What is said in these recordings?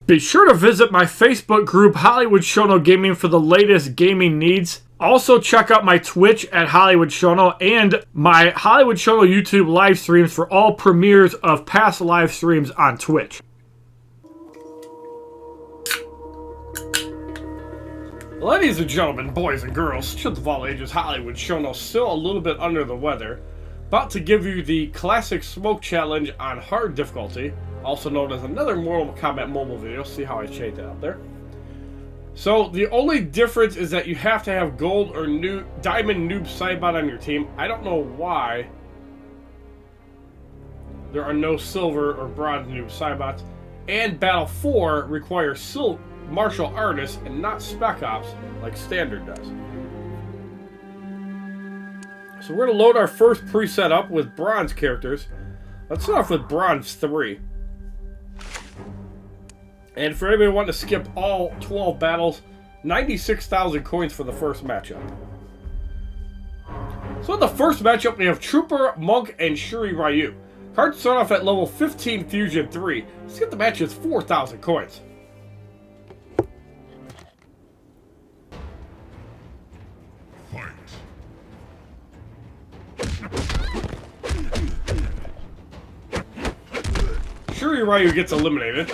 Be sure to visit my Facebook group, HollywoodShono Gaming, for the latest gaming needs. Also, check out my Twitch at HollywoodShono and my HollywoodShono YouTube live streams for all premieres of past live streams on Twitch. Ladies and gentlemen, boys and girls, children of all ages, HollywoodShono still a little bit under the weather. About to give you the Classic Smoke challenge on hard difficulty, also known as another Mortal Kombat Mobile video. See how I shade that up there. So the only difference is that you have to have gold or Diamond Noob Saibot on your team. I don't know why there are no silver or bronze Noob Saibots. And Battle 4 requires martial artists and not Spec Ops like Standard does. So we're going to load our first preset up with bronze characters. Let's start off with bronze 3. And for anybody wanting to skip all 12 battles, 96,000 coins for the first matchup. So in the first matchup, we have Trooper, Monk, and Shuri Ryu. Cards start off at level 15 Fusion 3. Let's get the matches 4,000 coins. Shuri Ryu gets eliminated.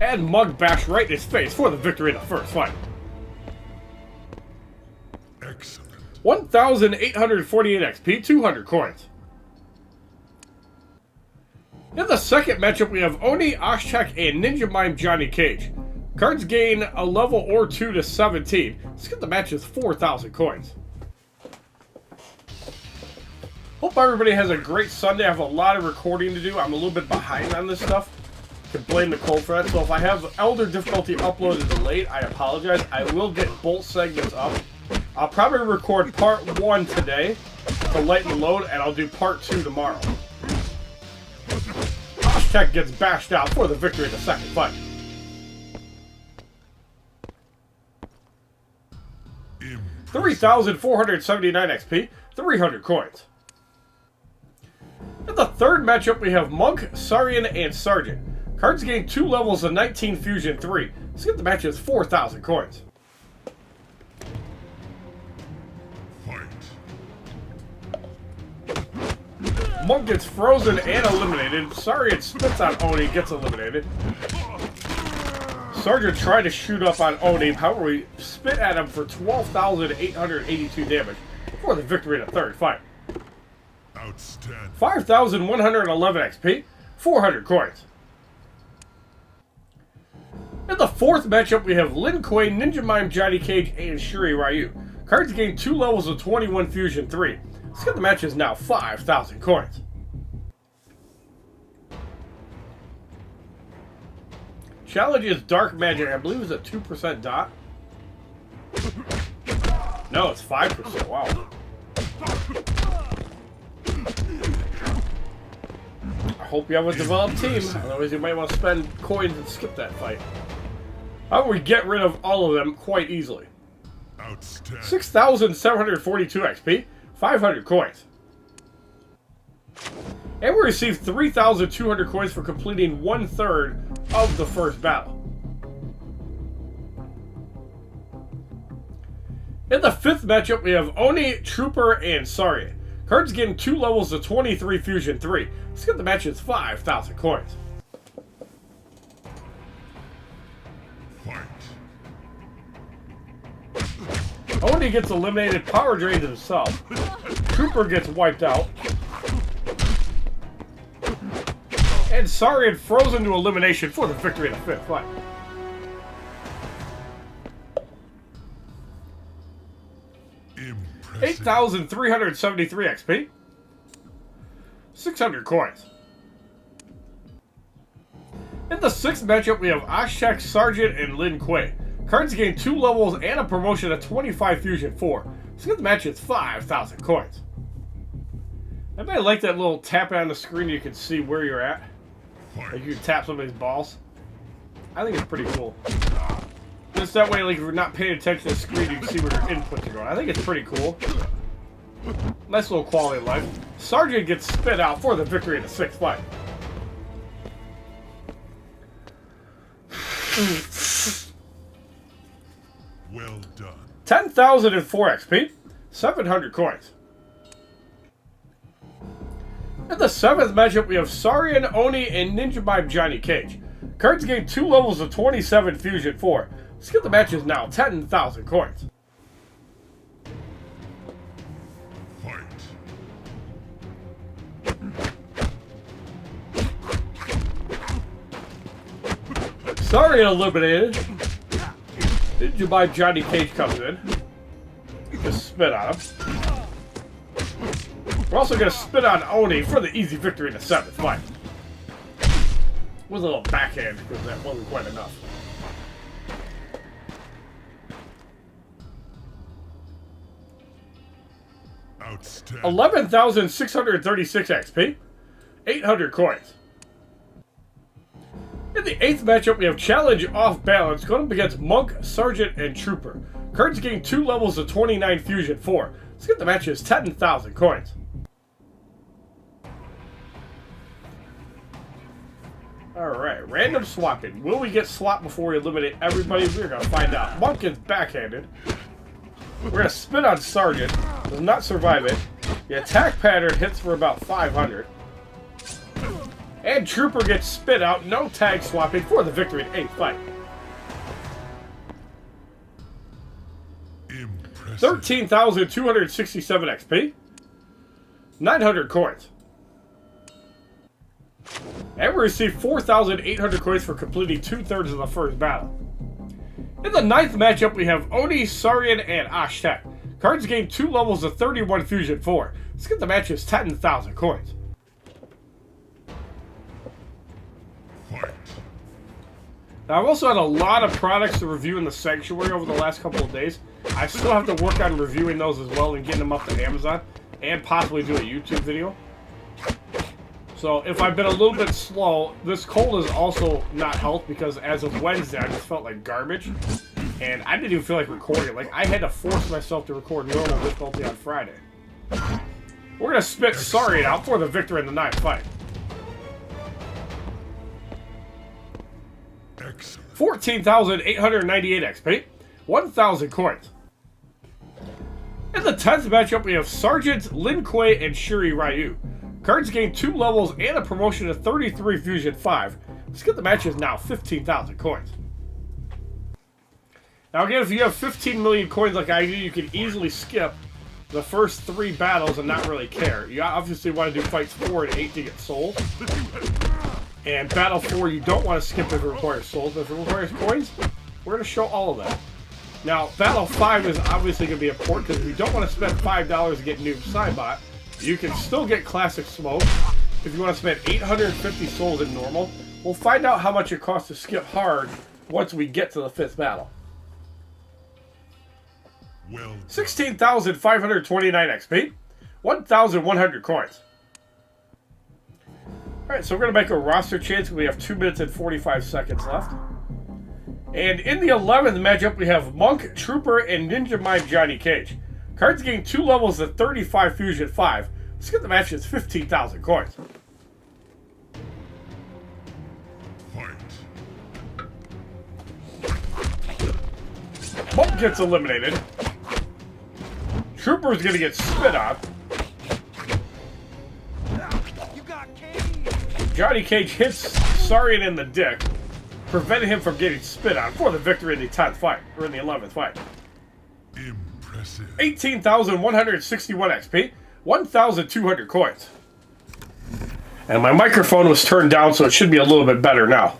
And Mug Bash right in his face for the victory in the first fight. Excellent. 1,848 XP, 200 coins. In the second matchup, we have Oni, Oshtek, and Ninja Mime Johnny Cage. Cards gain a level or 2 to 17. Let's get the matches 4,000 coins. Hope everybody has a great Sunday. I have a lot of recording to do. I'm a little bit behind on this stuff. I can blame Nicole for that. So if I have Elder difficulty uploaded late, I apologize. I will get both segments up. I'll probably record part 1 today to lighten the load, and I'll do part 2 tomorrow. Oshtek gets bashed out for the victory in the second fight. Impressive. 3,479 XP, 300 coins. In the third matchup, we have Monk, Sarian, and Sergeant. Cards gain 2 levels of 19 Fusion 3. Let's get the matches 4,000 coins. Fight. Monk gets frozen and eliminated. Sarian spits on Oni, gets eliminated. Sergeant tried to shoot up on Oni, however, we spit at him for 12,882 damage for the victory in the third fight. Outstanding. 5,111 XP, 400 coins. In the fourth matchup, we have Lin Kuei, Ninja Mime Johnny Cage, and Shuri Ryu. Cards gain 2 levels of 21 Fusion 3. Let's get the matches now 5,000 coins. Challenge is Dark Magic. I believe it's a 2% dot. No, it's 5%. Wow. I hope you have a developed team, otherwise you might want to spend coins and skip that fight. How about we get rid of all of them quite easily? 6,742 XP, 500 coins. And we received 3,200 coins for completing 1/3 of the first battle. In the fifth matchup, we have Oni, Trooper, and Sarian. Cards gain 2 levels of 23 Fusion 3. Let's get the matches 5,000 coins. Fight. Oni gets eliminated, power drained himself. Trooper gets wiped out. And Sarian frozen to elimination for the victory in the fifth fight. Impressive. 8,373 XP. 600 coins. In the sixth matchup, we have Oshtek, Sergeant, and Lin Kuei. Cards gain 2 levels and a promotion of 25 Fusion 4. Let's get the match at 5,000 coins. Anybody like that little tap on the screen you can see where you're at? Like you can tap somebody's balls? I think it's pretty cool. Just that way, like if you're not paying attention to the screen, you can see where your inputs are going. I think it's pretty cool. Nice little quality of life. Sergeant gets spit out for the victory in the sixth fight. Well done. 10,004 XP, 700 coins. In the 7th matchup, we have Sarian, Oni, and Ninja Mime Johnny Cage. Cards gain 2 levels of 27 Fusion 4. Skip the matches now, 10,000 coins. Fight. Sarian eliminated. Ninja Mime Johnny Cage comes in. Just spit on him. We're also going to spit on Oni for the easy victory in the 7th fight. With a little backhand because that wasn't quite enough. Outstanding. 11,636 XP, 800 coins. In the 8th matchup, we have Challenge Off Balance going up against Monk, Sergeant, and Trooper. Cards gain 2 levels of 29 Fusion 4. Let's get the matches 10,000 coins. Alright, random swapping. Will we get swapped before we eliminate everybody? We're going to find out. Monk is backhanded. We're going to spin on Sergeant. Does not survive it. The attack pattern hits for about 500. And Trooper gets spit out. No tag swapping for the victory in 8th fight. Impressive. 13,267 XP. 900 coins. And we received 4,800 coins for completing 2/3 of the first battle. In the 9th matchup, we have Oni, Sarian, and Ashtek. Cards gain 2 levels of 31 Fusion 4. Let's get the matches 10,000 coins. Fight. Now, I've also had a lot of products to review in the Sanctuary over the last couple of days. I still have to work on reviewing those as well and getting them up to Amazon and possibly do a YouTube video. So if I've been a little bit slow, this cold has also not helped because as of Wednesday, I just felt like garbage. And I didn't even feel like recording. Like, I had to force myself to record normal difficulty on Friday. We're going to spit Sarian out for the victory in the 9th fight. Excellent. 14,898 XP, 1,000 coins. In the 10th matchup, we have Sergeants Lin Kuei and Shuri Ryu. Cards gain 2 levels and a promotion to 33 Fusion 5. Let's get the matches now, 15,000 coins. Now again, if you have 15 million coins like I do, you can easily skip the first 3 battles and not really care. You obviously want to do fights 4 and 8 to get souls. And battle 4, you don't want to skip if it requires souls, but if it requires coins, we're going to show all of that. Now, battle 5 is obviously going to be important because if you don't want to spend $5 to get Noob Saibot, you can still get Classic Smoke. If you want to spend 850 souls in normal, we'll find out how much it costs to skip hard once we get to the 5th battle. Well, 16,529 XP, 1,100 coins. Alright, so we're going to make a roster change. We have 2 minutes and 45 seconds left. And in the 11th matchup, we have Monk, Trooper, and Ninja Mime Johnny Cage. Cards gain 2 levels of 35 Fusion 5. Let's get the match, it's 15,000 coins. fight. Monk gets eliminated. Trooper's gonna get spit on. Johnny Cage hits Sarian in the dick, preventing him from getting spit on for the victory in the 10th fight, or in the 11th fight. Impressive. 18,161 XP, 1,200 coins. And my microphone was turned down, so it should be a little bit better now.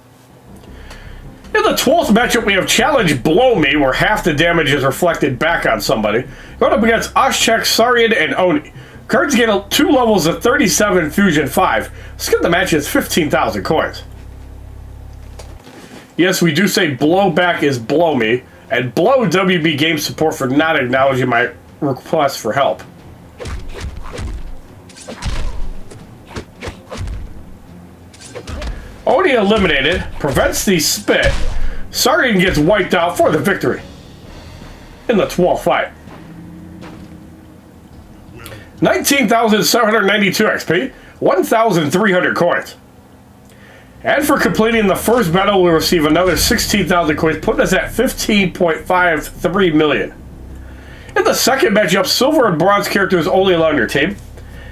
In the 12th matchup, we have Challenge Blow Me, where half the damage is reflected back on somebody. Going up against Ashtek, Sarian, and Oni. Cards get 2 levels of 37 Fusion 5. Skip the match, it's 15,000 coins. Yes, we do say blowback is blow me, and blow WB Game Support for not acknowledging my request for help. Oni eliminated, prevents the spit. Sarian gets wiped out for the victory in the 12th fight. 19,792 XP, 1,300 coins. And for completing the first battle, we'll receive another 16,000 coins, putting us at 15.53 million. In the second matchup, silver and bronze characters only allowed on your team.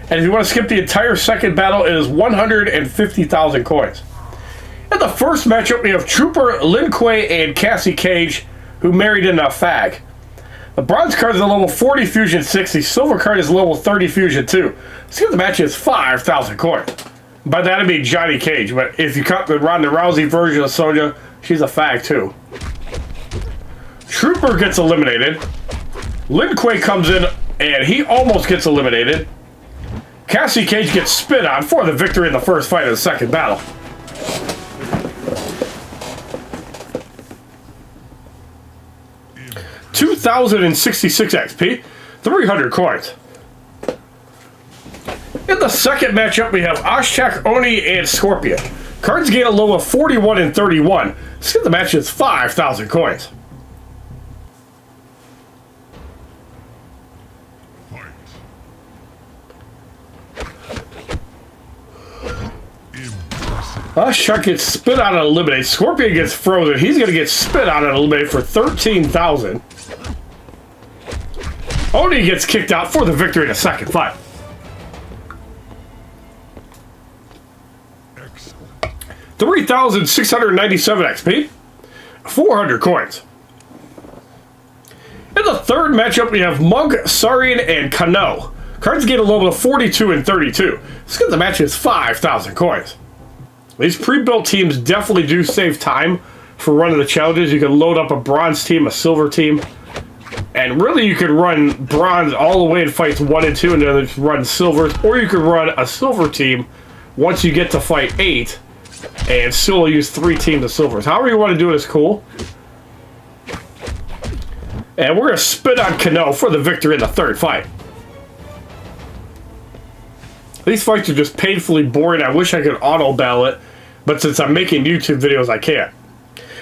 And if you want to skip the entire second battle, it is 150,000 coins. In the first matchup, we have Trooper, Lin Kuei, and Cassie Cage, who married into a fag. The bronze card is a level 40 Fusion 60, silver card is level 30 Fusion 2. Skip the match is 5,000 coins. By that I mean Johnny Cage, but if you cut the Ronda Rousey version of Sonya, she's a fag too. Trooper gets eliminated. Lin Kuei comes in and he almost gets eliminated. Cassie Cage gets spit on for the victory in the first fight of the second battle. $2,066 XP, 300 coins. In the second matchup, we have Oshchak, Oni, and Scorpion. Cards gain a low of 41 and 31. Skip the match is 5,000 coins. Oshchak gets spit out and eliminated. Scorpion gets frozen. He's going to get spit out and eliminated for 13,000. Oni gets kicked out for the victory in the second fight. 3,697 XP, 400 coins. In the third matchup, we have Monk, Sarian, and Kano. Cards get a level of 42 and 32. Skip the match is 5,000 coins. These pre-built teams definitely do save time for running the challenges. You can load up a bronze team, a silver team, and really you could run bronze all the way in fights 1 and 2 and then run silvers, or you could run a silver team once you get to fight 8 and still use 3 teams of silvers. However you want to do it is cool. And we're going to spit on Kano for the victory in the third fight. These fights are just painfully boring. I wish I could auto-battle it, but since I'm making YouTube videos, I can't.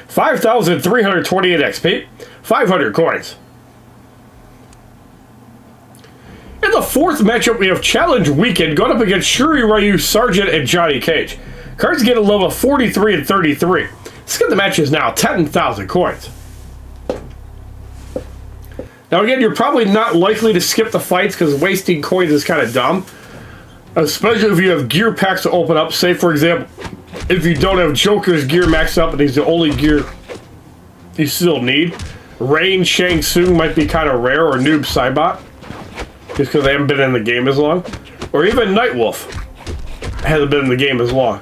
5,328 XP, 500 coins. In the fourth matchup, we have Challenge Weekend going up against Shuri Ryu, Sergeant, and Johnny Cage. Cards get a level of 43 and 33. Skip the match is now 10,000 coins. Now again, you're probably not likely to skip the fights because wasting coins is kind of dumb. Especially if you have gear packs to open up. Say, for example, if you don't have Joker's gear maxed up and he's the only gear you still need. Rain, Shang Tsung might be kind of rare, or Noob Saibot, just because they haven't been in the game as long. Or even Nightwolf hasn't been in the game as long.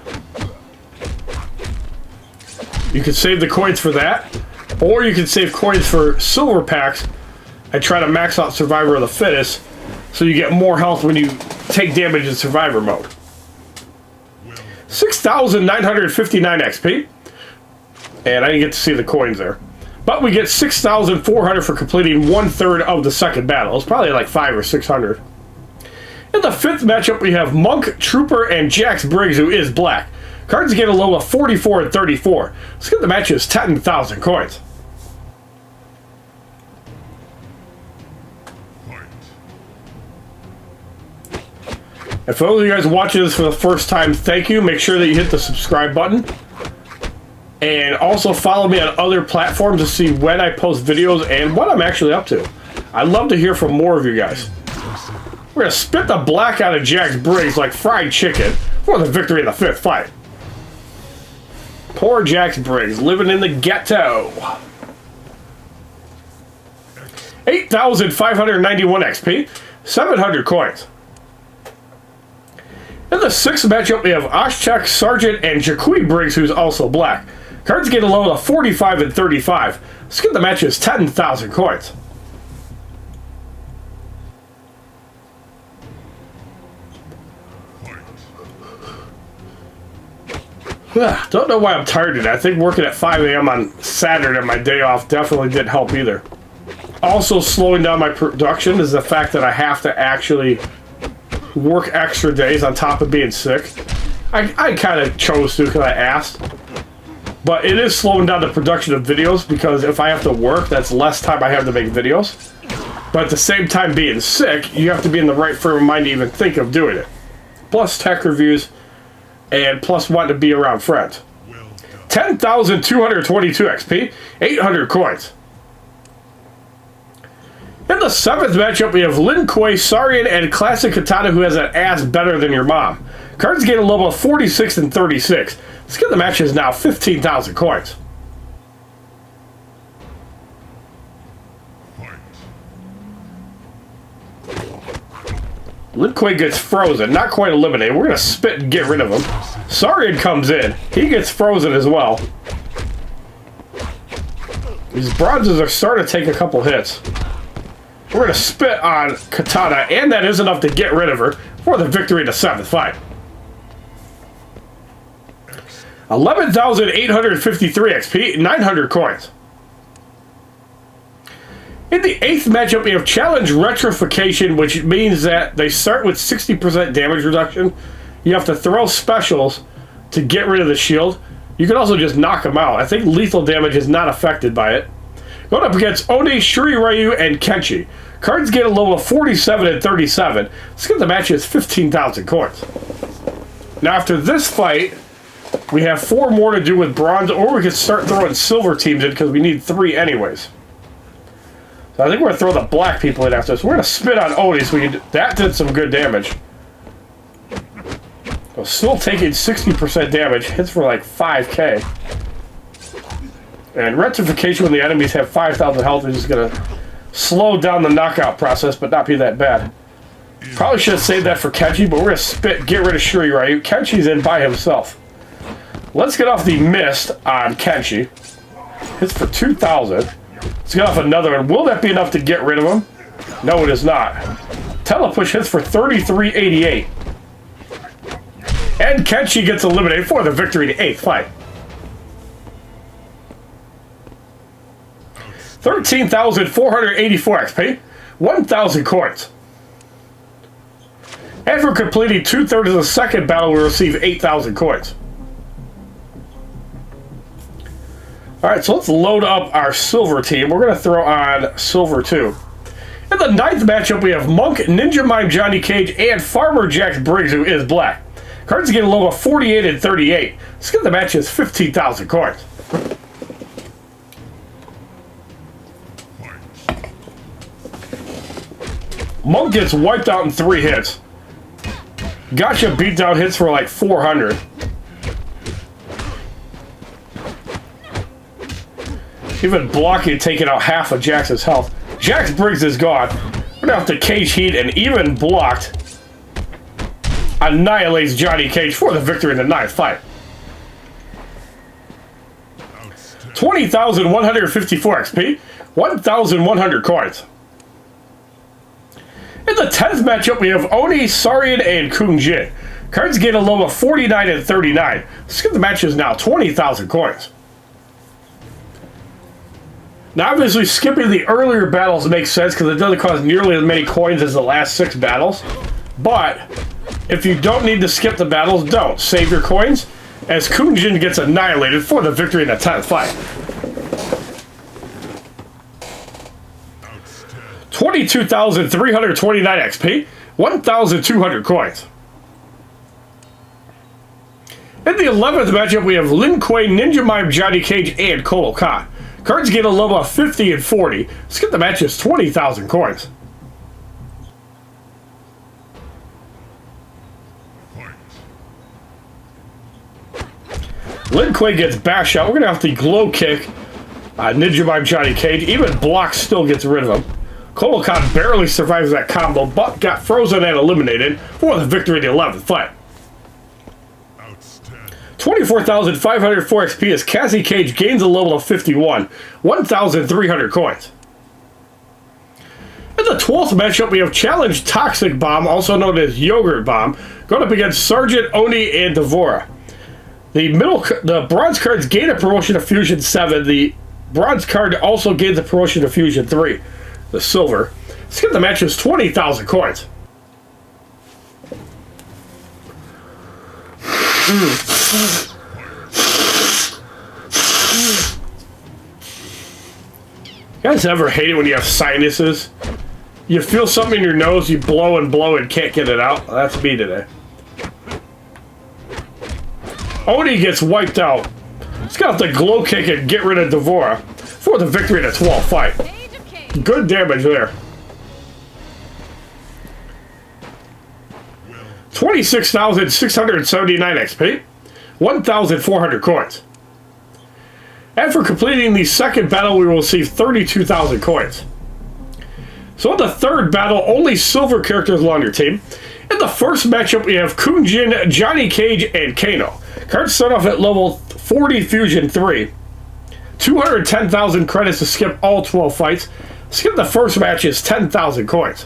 You can save the coins for that, or you can save coins for silver packs and try to max out Survivor of the Fittest so you get more health when you take damage in Survivor mode. 6,959 XP. And I didn't get to see the coins there. But we get 6,400 for completing 1/3 of the second battle. It's probably like 500 or 600. In the fifth matchup, we have Monk, Trooper, and Jax Briggs, who is black. Cards get a low of 44 and 34. Let's get the match is 10,000 coins. And for those of you guys watching this for the first time, thank you. Make sure that you hit the subscribe button. And also follow me on other platforms to see when I post videos and what I'm actually up to. I'd love to hear from more of you guys. We're going to spit the black out of Jax Briggs like fried chicken for the victory in the fifth fight. Poor Jax Briggs living in the ghetto. 8,591 XP, 700 coins. In the sixth matchup, we have Oshchak, Sergeant, and Jakui Briggs, who's also black. Cards get a low of 45 and 35. Skip the match is 10,000 coins. Don't know why I'm tired today. I think working at 5 a.m. on Saturday, my day off, definitely didn't help either. Also slowing down my production is the fact that I have to actually work extra days on top of being sick. I kind of chose to because I asked. But it is slowing down the production of videos because if I have to work, that's less time I have to make videos. But at the same time, being sick, you have to be in the right frame of mind to even think of doing it. Plus, tech reviews and plus wanting to be around friends. Well done. 10,222 XP, 800 coins. In the 7th matchup, we have Lin Kuei, Sarian, and Classic Katana, who has an ass better than your mom. Cards gain a level of 46 and 36. Let's get the match is now 15,000 coins. Lin Kuei gets frozen, not quite eliminated. We're going to spit and get rid of him. Sarian comes in. He gets frozen as well. These bronzes are starting to take a couple hits. We're going to spit on Katana, and that is enough to get rid of her for the victory in the 7th fight. 11,853 XP, 900 coins. In the 8th matchup, we have Challenge Retrification, which means that they start with 60% damage reduction. You have to throw specials to get rid of the shield. You can also just knock them out. I think lethal damage is not affected by it. Going up against Oni, Shuri Ryu, and Kenshi. Cards gain a level of 47 and 37. Let's get the match is 15,000 coins. Now after this fight, we have 4 more to do with bronze, or we could start throwing silver teams in because we need 3 anyways. So I think we're going to throw the black people in after this. We're going to spit on Oni, so we can, that did some good damage. So still taking 60% damage. Hits for like 5k. And Rectification when the enemies have 5,000 health is just going to slow down the knockout process, but not be that bad. Probably should have saved that for Kenshi, but we're going to spit, get rid of Shuri Ryu. Kenshi's in by himself. Let's get off the mist on Kenshi. Hits for 2,000. Let's get off another one. Will that be enough to get rid of him? No, it is not. Telepush hits for 3388. And Kenshi gets eliminated for the victory in the 8th fight. 13,484 XP, 1,000 coins. And for completing 2/3 of the second battle, we receive 8,000 coins. Alright, so let's load up our silver team. We're going to throw on silver 2. In the 9th matchup, we have Monk, Ninja Mime, Johnny Cage, and Farmer Jax Briggs, who is black. Cards get a level of 48 and 38. Let's get the match is 15,000 coins. Monk gets wiped out in 3 hits. Gotcha beatdown hits for like 400. Even blocking taking out half of Jax's health. Jax Briggs is gone. We're gonna have to cage heat, and even blocked annihilates Johnny Cage for the victory in the 9th fight. 20,154 XP, 1,100 coins. In the 10th matchup, we have Oni, Sarian, and Kun Jin. Cards gain a level of 49 and 39. Let's get the matches now, 20,000 coins. Now, obviously, skipping the earlier battles makes sense because it doesn't cost nearly as many coins as the last 6 battles. But if you don't need to skip the battles, don't. Save your coins, as Kun Jin gets annihilated for the victory in the 10th fight. 22,329 XP, 1,200 coins. In the 11th matchup, we have Lin Kuei, Ninja Mime, Johnny Cage, and Kolo Khan. Cards get a level of 50 and 40. Let's get the matches 20,000 coins. Lin Kuei gets bashed out. We're going to have to glow kick Ninja Mime, Johnny Cage. Even block still gets rid of him. Kolo Khan barely survives that combo, but got frozen and eliminated for the victory in the 11th fight. 24,504 XP as Cassie Cage gains a level of 51, 1,300 coins. In the 12th matchup, we have Challenge Toxic Bomb, also known as Yogurt Bomb, going up against Sergeant, Oni, and Devora. The bronze cards gain a promotion to Fusion 7. The bronze card also gains a promotion to Fusion 3. The silver. Let's get the matches 20,000 coins. You guys ever hate it when you have sinuses? You feel something in your nose, you blow and can't get it out? That's me today. Oni gets wiped out. He's got the glow kick and get rid of Devora for the victory in a 12th fight. Good damage there. 26,679 XP. 1,400 coins. And for completing the second battle, we will receive 32,000 coins. So in the third battle, only silver characters will on your team. In the first matchup, we have Kunjin, Johnny Cage, and Kano. Cards start off at level 40 Fusion 3. 210,000 credits to skip all 12 fights. Skip the first match is 10,000 coins.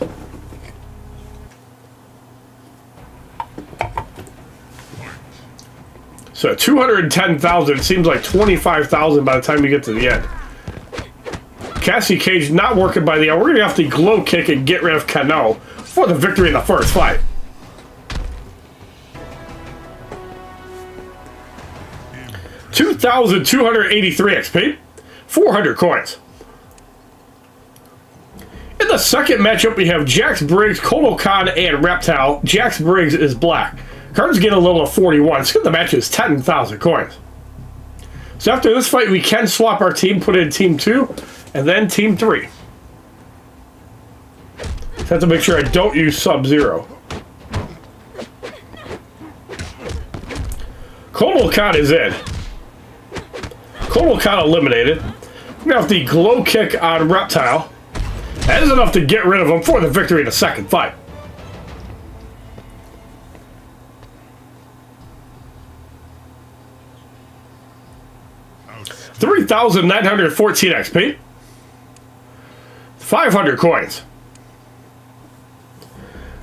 So 210,000 seems like 25,000 by the time you get to the end. Cassie Cage not working by the end. We're going to have to glow kick and get rid of Kano for the victory in the first fight. $2,283 XP, 400 coins. In the second matchup, we have Jax Briggs, Kotal Khan, and Reptile. Jax Briggs is black. Cards get a level of 41. Skip the match is 10,000 coins. So after this fight, we can swap our team, put in Team 2, and then Team 3. Just have to make sure I don't use Sub-Zero. Kotal Khan is in. Kotal Khan eliminated. We're going to have the glow kick on Reptile. That is enough to get rid of him for the victory in the second fight. 3,914 XP. 500 coins.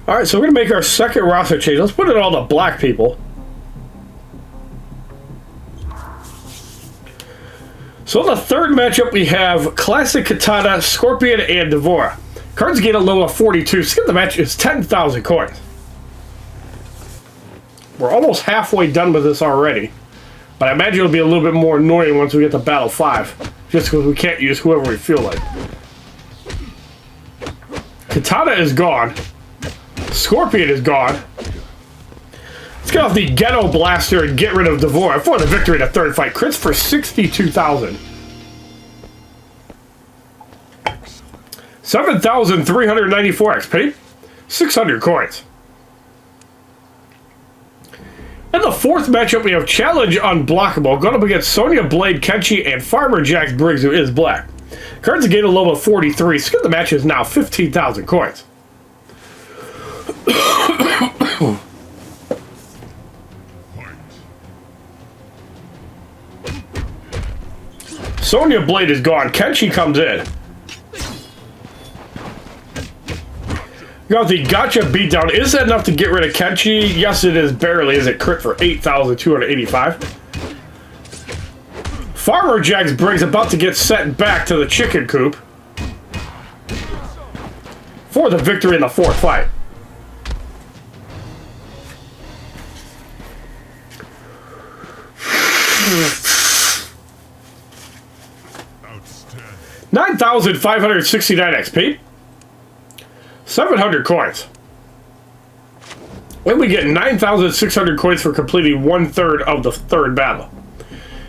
Alright, so we're going to make our second roster change. Let's put in all the black people. So in the third matchup, we have Classic Katana, Scorpion, and Devora. Cards gain a level of 42. Skip the match is 10,000 coins. We're almost halfway done with this already. But I imagine it'll be a little bit more annoying once we get to Battle 5. Just because we can't use whoever we feel like. Katana is gone. Scorpion is gone. Let's get off the Ghetto Blaster and get rid of Devora for the victory in the third fight. Crits for 62,000. 7,394 XP. 600 coins. In the fourth matchup, we have Challenge Unblockable, going up against Sonya Blade, Kenshi, and Farmer Jax Briggs, who is black. Cards gain a level of 43. Skip the match is now 15,000 coins. Sonya Blade is gone. Kenshi comes in. You got the gotcha beatdown. Is that enough to get rid of Kenshi? Yes, it is. Barely. Is it crit for 8,285? Farmer Jax Briggs about to get sent back to the chicken coop for the victory in the fourth fight. Outstanding. 9,569 XP. 700 coins. When we get 9,600 coins for completing 1/3 of the third battle.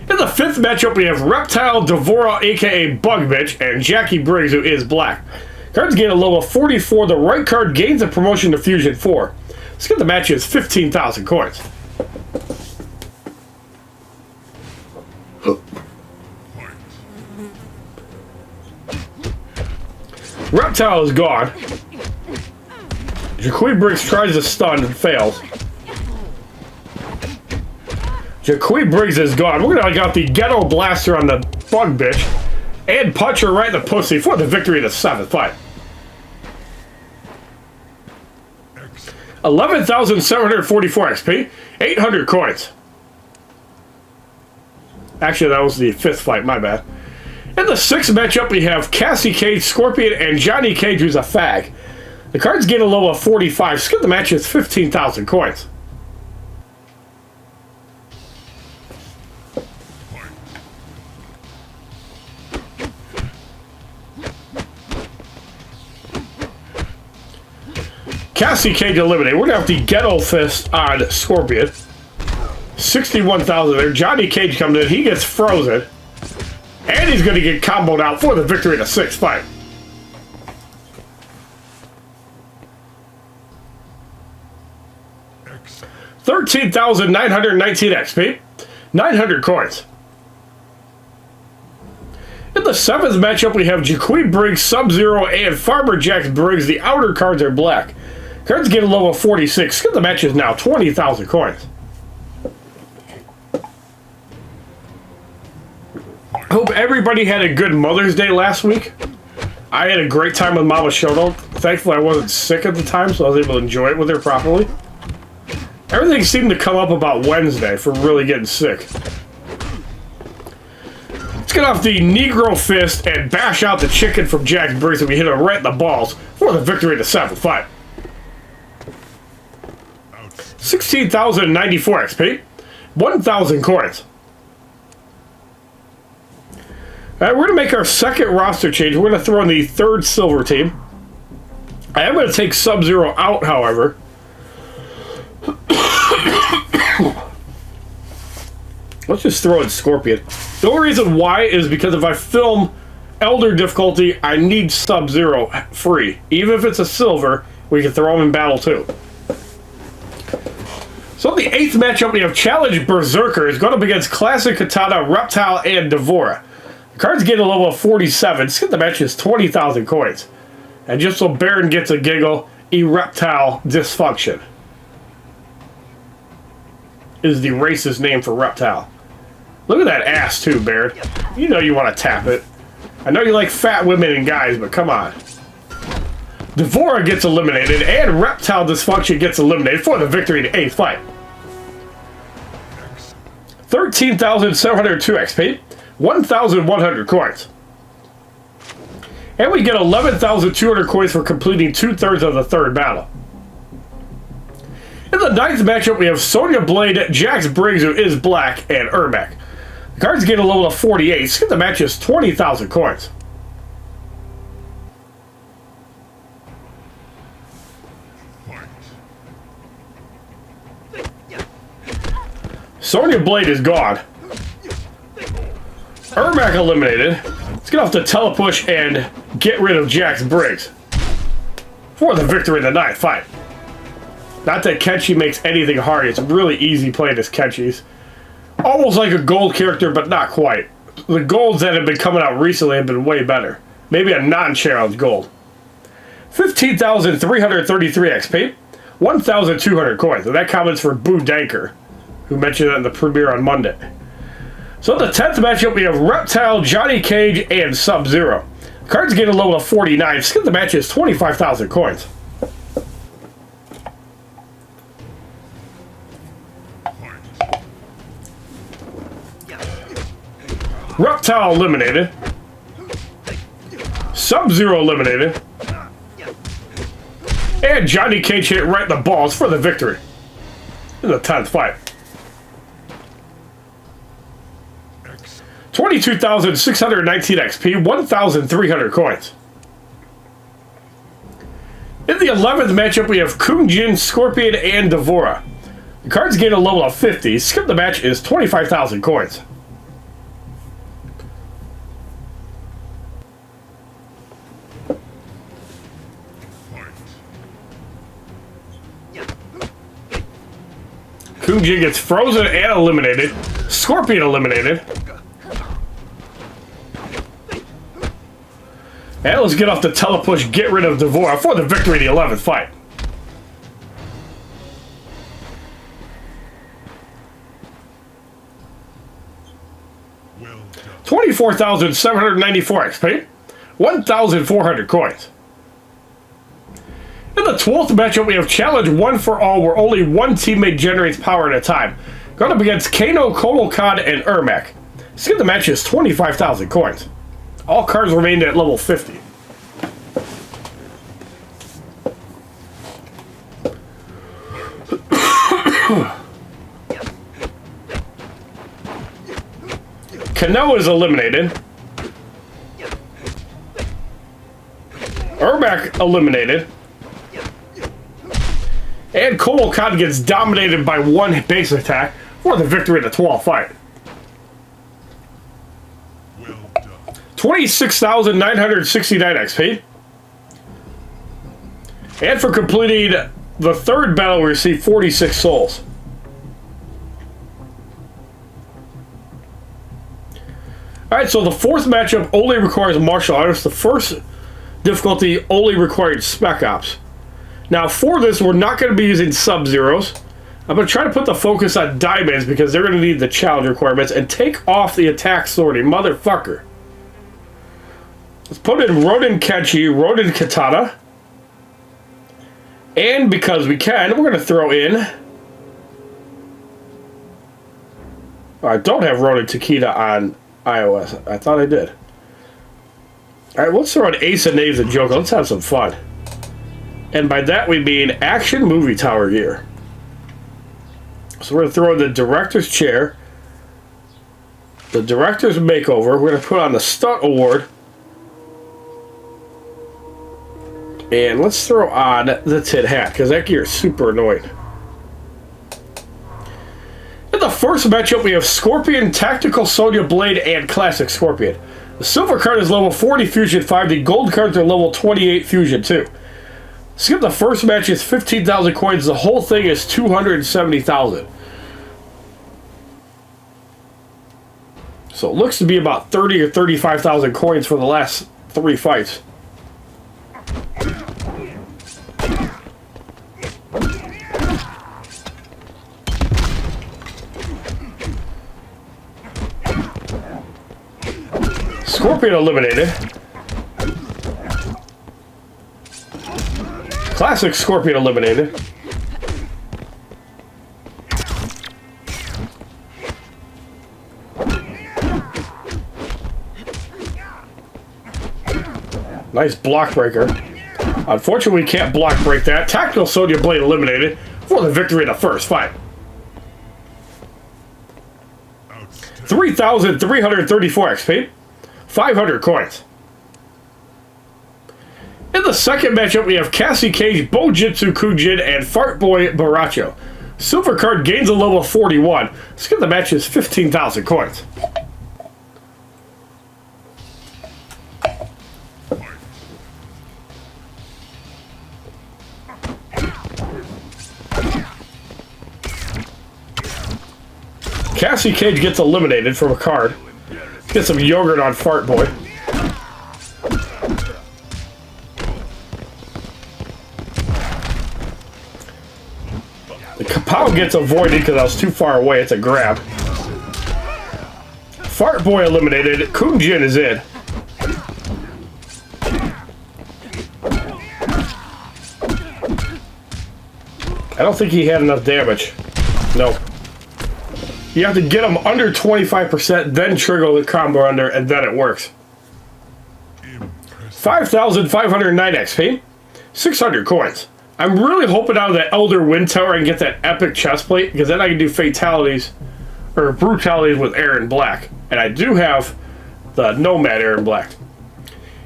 In the fifth matchup, we have Reptile, Devora, aka Bug Bitch, and Jackie Briggs, who is black. Cards gain a level of 44. The right card gains a promotion to Fusion 4. Let's get the match is 15,000 coins. Reptile is gone. Jacqui Briggs tries to stun and fails. Jacqui Briggs is gone. We're gonna got the Ghetto Blaster on the Bug Bitch and punch her right in the pussy for the victory in the seventh fight. 11,744 XP, 800 coins. Actually, that was the fifth fight, my bad. In the sixth matchup, we have Cassie Cage, Scorpion, and Johnny Cage, who's a fag. The cards gain a level of 45. Skip the match is 15,000 coins. Cassie Cage eliminated. We're going to have the Ghetto Fist on Scorpion. 61,000 there. Johnny Cage comes in. He gets frozen. And he's going to get comboed out for the victory in a 6 fight. Excellent. 13,919 XP. 900 coins. In the 7th matchup, we have Jaquim Briggs, Sub-Zero, and Farmer Jax Briggs. The outer cards are black. Cards get a level 46. The match is now 20,000 coins. I hope everybody had a good Mother's Day last week. I had a great time with Mama Shono. Thankfully, I wasn't sick at the time, so I was able to enjoy it with her properly. Everything seemed to come up about Wednesday for really getting sick. Let's get off the Negro Fist and bash out the chicken from Jax Briggs, and we hit him right in the balls for the victory in the 7th fight. 16,094 XP. 1,000 coins. Alright, we're going to make our second roster change. We're going to throw in the 3rd silver team. I am going to take Sub-Zero out, however. Let's just throw in Scorpion. The only reason why is because if I film Elder difficulty, I need Sub-Zero free. Even if it's a silver, we can throw him in battle too. So in the 8th matchup, we have Challenge Berserker. Is going up against Classic Katana, Reptile, and Devora. The cards get a level of 47. The match is 20,000 coins. And just so Baron gets a giggle, Reptile Dysfunction is the racist name for Reptile. Look at that ass too, Baron. You know you want to tap it. I know you like fat women and guys, but come on. Devora gets eliminated, and Reptile Dysfunction gets eliminated for the victory in the 8th fight. 13,702 XP. 1,100 coins. And we get 11,200 coins for completing 2/3 of the 3rd battle. In the 9th matchup, we have Sonya Blade, Jax Briggs, who is black, and Ermac. The cards get a level of 48. The match is 20,000 coins. Sonya Blade is gone. Ermac eliminated. Let's get off the telepush and get rid of Jax Briggs for the victory in the 9th fight. Not that Kenshi makes anything hard. It's really easy playing as Kenshi's. Almost like a gold character, but not quite. The golds that have been coming out recently have been way better. Maybe a non-challenge gold. 15,333 XP. 1,200 coins. And that comments for Boo Danker, who mentioned that in the premiere on Monday. So in the 10th matchup, we have Reptile, Johnny Cage, and Sub-Zero. Cards get a level of 49. Skip the match is 25,000 coins. Reptile eliminated. Sub-Zero eliminated. And Johnny Cage hit right in the balls for the victory in the 10th fight. 22,619 XP, 1,300 coins. In the 11th matchup, we have Kungjin, Scorpion, and Devora. The cards gain a level of 50. Skip the match is 25,000 coins. Kungjin gets frozen and eliminated. Scorpion eliminated. And let's get off the telepush, get rid of Devora for the victory in the 11th fight. Well done. 24,794 XP. 1,400 coins. In the 12th matchup, we have Challenge 1 for All, where only one teammate generates power at a time. Going up against Kano, Komokan, and Ermac. Skip the match is 25,000 coins. All cards remained at level 50. Kano is eliminated. Ermac eliminated. And Komokan gets dominated by one base attack for the victory in the 12th fight. Well done. 26,969 XP. And for completing the third battle, we received 46 souls. Alright, so the fourth matchup only requires martial arts. The first difficulty only required Spec Ops. Now, for this, we're not going to be using Sub-Zeros. I'm going to try to put the focus on Diamonds because they're going to need the challenge requirements and take off the attack sorting, motherfucker. Let's put in Ronin Kenshi, Ronin Katana. And because we can, we're going to throw in... I don't have Ronin Takeda on iOS. I thought I did. Alright, let's throw in Ace of Knaves and Joker. Let's have some fun. And by that we mean action movie tower gear. So we're going to throw in the director's chair, the director's makeover. We're going to put on the stunt award. And let's throw on the tin hat, because that gear is super annoying. In the first matchup, we have Scorpion, Tactical Sonya Blade, and Classic Scorpion. The silver card is level 40 Fusion 5. The gold cards are level 28 Fusion 2. Skip the first match is 15,000 coins. The whole thing is 270,000. So it looks to be about 30 or 35,000 coins for the last 3 fights. Scorpion eliminated. Classic Scorpion eliminated. Nice block breaker. Unfortunately, we can't block break that. Tactical Sonya Blade eliminated for the victory in the first fight. 3,334 XP. 500 coins. In the second matchup, we have Cassie Cage, Bojitsu Kujin, and Fart Boy Baracho. Silver card gains a level 41. Let's get the match is 15,000 coins. Cassie Cage gets eliminated from a card. Get some yogurt on Fart Boy. The Kapow gets avoided because I was too far away. It's a grab. Fart Boy eliminated. Kunjin is in. I don't think he had enough damage. No. You have to get him under 25%, then trigger the combo under, and then it works. 5,509 XP. 600 coins. I'm really hoping out of that Elder Wind Tower I can get that epic chest plate, because then I can do fatalities, or brutalities with Aaron Black. And I do have the Nomad Aaron Black.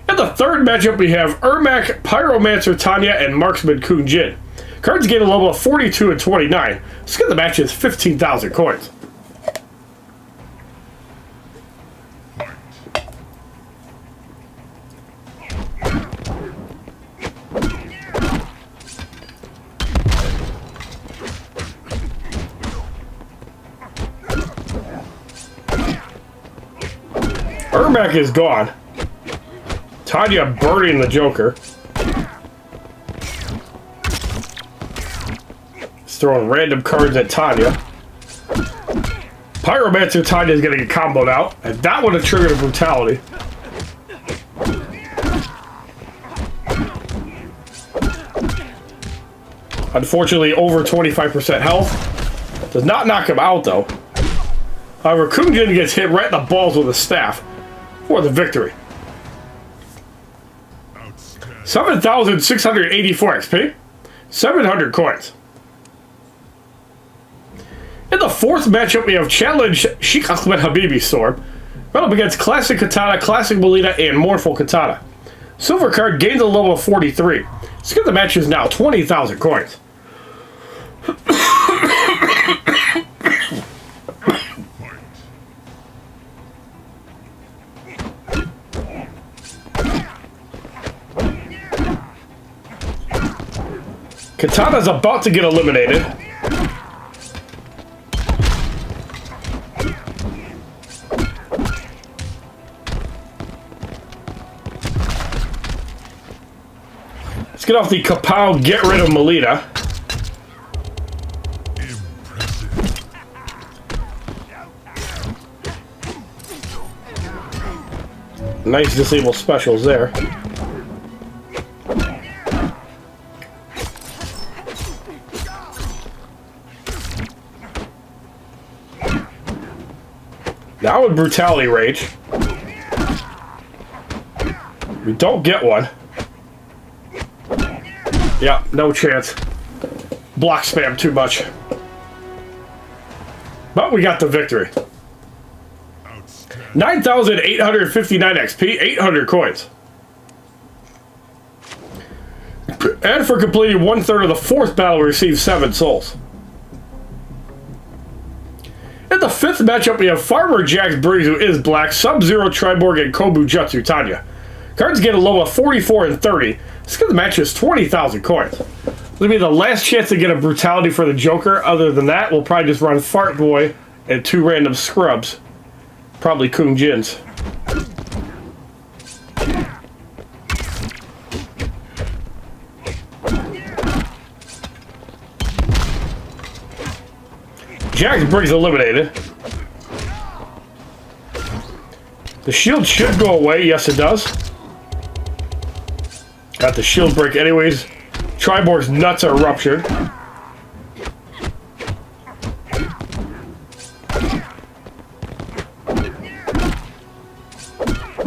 In the third matchup, we have Ermac, Pyromancer Tanya, and Marksman Kun Jin. Cards gain a level of 42 and 29. Let's get the match is 15,000 coins. Ermac is gone. Tanya burning the Joker. He's throwing random cards at Tanya. Pyromancer Tanya is going to get comboed out. And that would have triggered a brutality. Unfortunately, over 25% health. Does not knock him out, though. However, Kunjin gets hit right in the balls with a staff for the victory. 7,684 XP. 700 coins. In the fourth matchup, we have Challenge Sheikh Ahmed Habibi Storm. Right up against Classic Katana, Classic Melina, and Mournful Katana. Silver card gains a level of 43. Let's get the matches now. 20,000 coins. Katana's about to get eliminated. Let's get off the Kapow, get rid of Melita. Nice disable specials there. Now with Brutality Rage. We don't get one. Yeah, no chance. Block spam too much. But we got the victory. 9,859 XP, 800 coins. And for completing 1/3 of the 4th battle, we received 7 souls. In the 5th matchup, we have Farmer Jax Briggs, who is black, Sub-Zero Triborg, and Kobu Jutsu Tanya. Cards get a low of 44 and 30. This good match is 20,000 coins. This will be the last chance to get a Brutality for the Joker. Other than that, we'll probably just run Fart Boy and 2 random scrubs. Probably Kung Jins. Jax Briggs eliminated. The shield should go away. Yes, it does. Got the shield break anyways. Triborg's nuts are ruptured.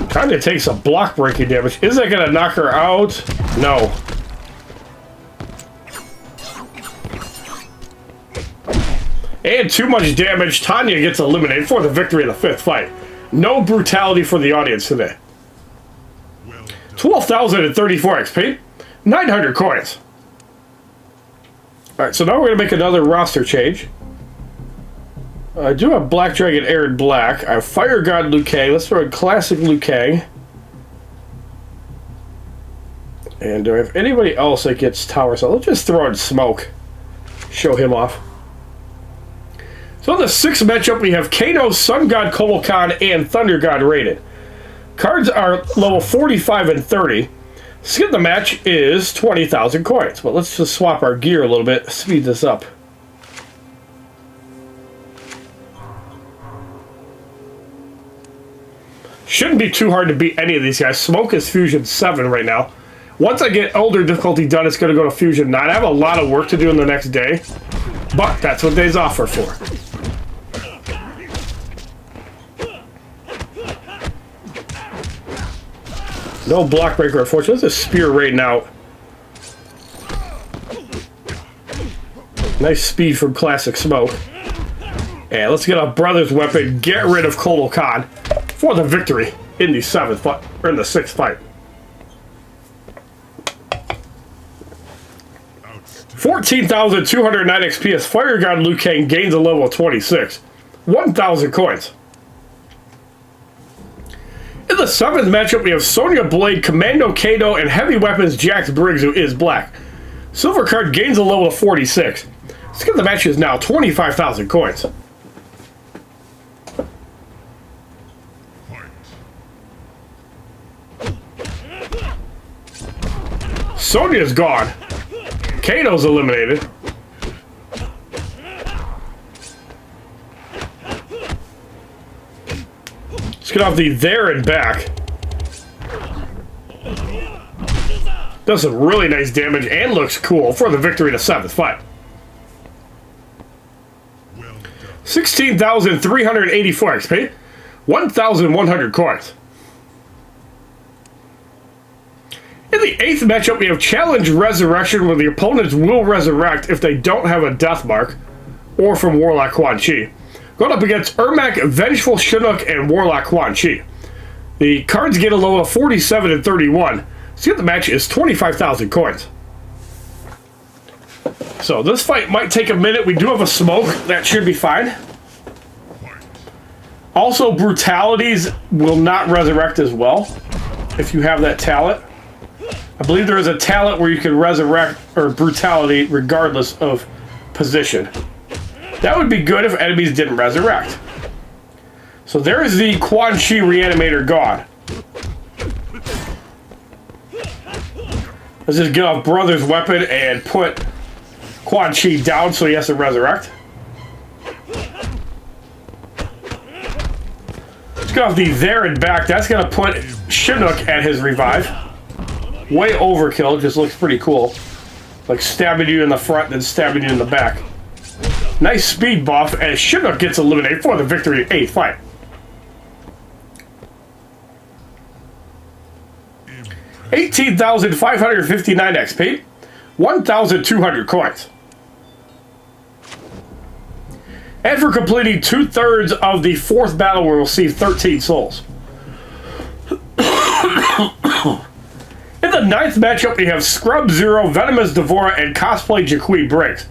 Kinda takes a block breaking damage. Is that gonna knock her out? No. And too much damage. Tanya gets eliminated for the victory of the 5th fight. No Brutality for the audience today. 12,034 XP. 900 coins. Alright, so now we're going to make another roster change. I do have Black Dragon Aaron Black. I have Fire God Liu Kang. Let's throw in Classic Liu Kang. And do I have anybody else that gets Tower? So let's just throw in Smoke. Show him off. So in the 6th matchup, we have Kano, Sun God Kotal Khan, and Thunder God Raiden. Cards are level 45 and 30. Skin the match is 20,000 coins. But let's just swap our gear a little bit, speed this up. Shouldn't be too hard to beat any of these guys. Smoke is Fusion 7 right now. Once I get Elder difficulty done, it's going to go to Fusion 9. I have a lot of work to do in the next day, but that's what days off are for. No block breaker, unfortunately. This is Spear Raiden out. Nice speed from Classic Smoke. And let's get a brother's weapon, get rid of Kotal Khan for the victory in the 7th fight, or in the 6th fight. 14,209 XP as Fire God Liu Kang gains a level of 26. 1,000 coins. In the 7th matchup, we have Sonya Blade, Commando Kano, and Heavy Weapons Jax Briggs, who is black. Silver card gains a level of 46. Let's get the match is now 25,000 coins. Sonya's gone. Kano's eliminated. Let's get off the there and back. Does some really nice damage and looks cool for the victory in the 7th fight. 16,384 XP. 1,100 coins. In the 8th matchup, we have Challenge Resurrection, where the opponents will resurrect if they don't have a death mark, or from Warlock Quan Chi. Going up against Ermac, Vengeful Chinook, and Warlock Quan Chi. The cards get a low of 47 and 31. So the match is 25,000 coins. So this fight might take a minute. We do have a smoke. That should be fine. Also, brutalities will not resurrect as well if you have that talent. I believe there is a talent where you can resurrect or brutality regardless of position. That would be good if enemies didn't resurrect. So there is the Quan Chi Reanimator gone. Let's just get off Brother's weapon and put Quan Chi down so he has to resurrect. Let's get off the there and back. That's going to put Chinook at his revive. Way overkill. Just looks pretty cool. Like stabbing you in the front, then stabbing you in the back. Nice speed buff as Chinook gets eliminated for the victory in 8th fight. $18,559 XP, 1,200 coins. And for completing 2/3 of the 4th battle, we'll receive 13 souls. In the 9th matchup, we have Scrub Zero, Venomous Devora, and Cosplay Jaquie Briggs.